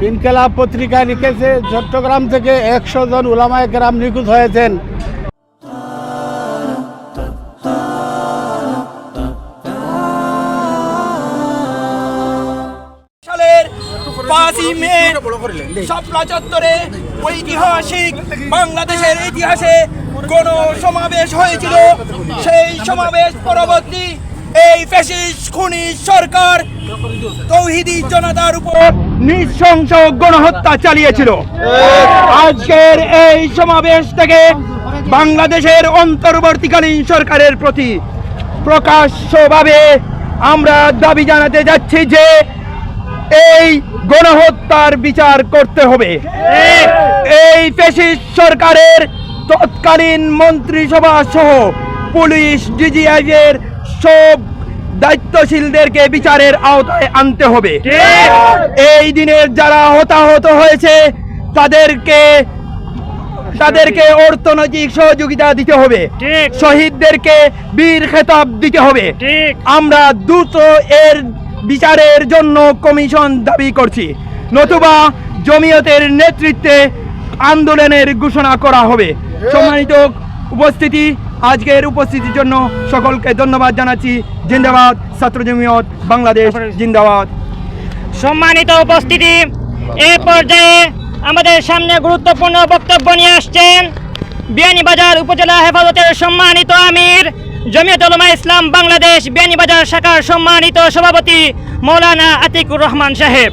ইনকিলাব পত্রিকা লিখেছে চট্টগ্রাম থেকে 100 জন উলামায়ে কেরাম নিখোঁজ হয়েছেন। সালের 5ই মে শাপলা চত্বরে ঐতিহাসিক বাংলাদেশের ইতিহাসে কোন সমাবেশ হয়েছিল। সেই সমাবেশ পরবর্তী এই ফ্যাসিস্ট খুনি সরকার তৌহিদি জনতার উপর নৃশংস গণহত্যা চালিয়েছিল। আজকের এই সমাবেশ থেকে বাংলাদেশের অন্তর্বর্তীকালীন সরকারের প্রতি প্রকাশ্যভাবে আমরা দাবি জানাতে যাচ্ছি যে এই গণহত্যার বিচার করতে হবে। এই ফ্যাসিস্ট সরকারের তৎকালীন মন্ত্রিসভা সহ পুলিশ ডিজিআই এর সব দায়িত্বশীলদেরকে বিচারের আওতায় আনতে হবে। এই দিনের যারা হতাহত হয়েছে তাদেরকে অর্থনৈতিক সহযোগিতা দিতে হবে। শহীদদেরকে বীর খেতাব দিতে হবে। আমরা দ্রুত এর বিচারের জন্য কমিশন দাবি করছি, নতুবা জমিয়তের নেতৃত্বে আন্দোলনের ঘোষণা করা হবে। সম্মানিত উপস্থিতি, আজকের উপস্থিতির জন্য সকলকে ধন্যবাদ জানাচ্ছি। জিন্দাবাদ ছাত্র জমিয়ত বাংলাদেশ, জিন্দাবাদ। সম্মানিত উপস্থিতি, এ পর্যায়ে আমাদের সামনে গুরুত্বপূর্ণ বক্তব্য নিয়ে আসছেন বিয়ানীবাজার উপজেলা হেফাজতের সম্মানিত আমির, জমিয়ত উলামা ইসলাম বাংলাদেশ বিয়ানীবাজার শাখার সম্মানিত সভাপতি মৌলানা আতিকুর রহমান সাহেব।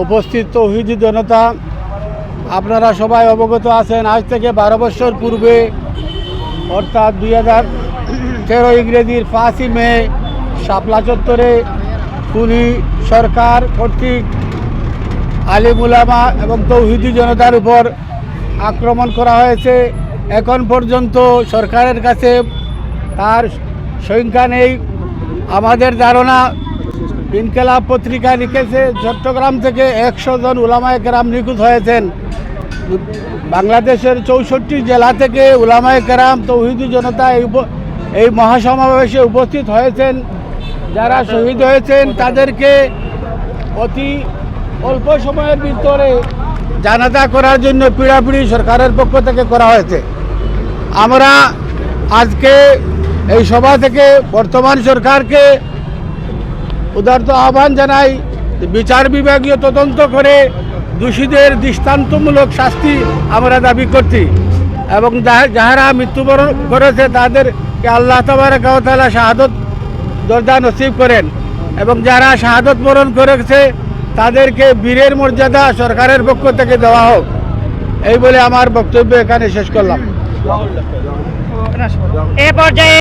উপস্থিত তৌহিদি জনতা, আপনারা সবাই অবগত আছেন, আজ থেকে 12 বছর পূর্বে অর্থাৎ 2013 ইংরেজির 5ই মে শাপলা চত্বরে খুনি সরকার কর্তৃক আলিম উলামা এবং তৌহিদি জনতার উপর আক্রমণ করা হয়েছে। এখন পর্যন্ত সরকারের কাছে তার সংখ্যা নেই। আমাদের ধারণা, ইনকিলাব পত্রিকা লিখেছে চট্টগ্রাম থেকে 100 জন উলামায়ে কেরাম নিখোঁজ হয়েছেন। বাংলাদেশের 64 জেলা থেকে উলামায়ে কেরাম তৌহিদি জনতা এই মহাসমাবেশে উপস্থিত হয়েছেন। যারা শহীদ হয়েছেন তাদেরকে অতি অল্প সময়ের ভিতরে জানাজা করার জন্য পিড়াপিড়ি সরকারের পক্ষ থেকে করা হয়েছে। আমরা আজকে এই সভা থেকে বর্তমান সরকারকে উদারত আহ্বান জানাই, বিচার বিভাগীয় তদন্ত করে দোষীদের দৃষ্টান্তমূলক শাস্তি আমরা দাবি করছি এবং যারা মৃত্যুবরণ করেছে তাদেরকে আল্লাহ তাবারক ওয়া তাআলা শাহাদত দরজা নসিব করেন এবং যারা শাহাদত বরণ করেছে তাদেরকে বীরের মর্যাদা সরকারের পক্ষ থেকে দেওয়া হোক। এই বলে আমার বক্তব্য এখানে শেষ করলাম। এ পর্যায়ে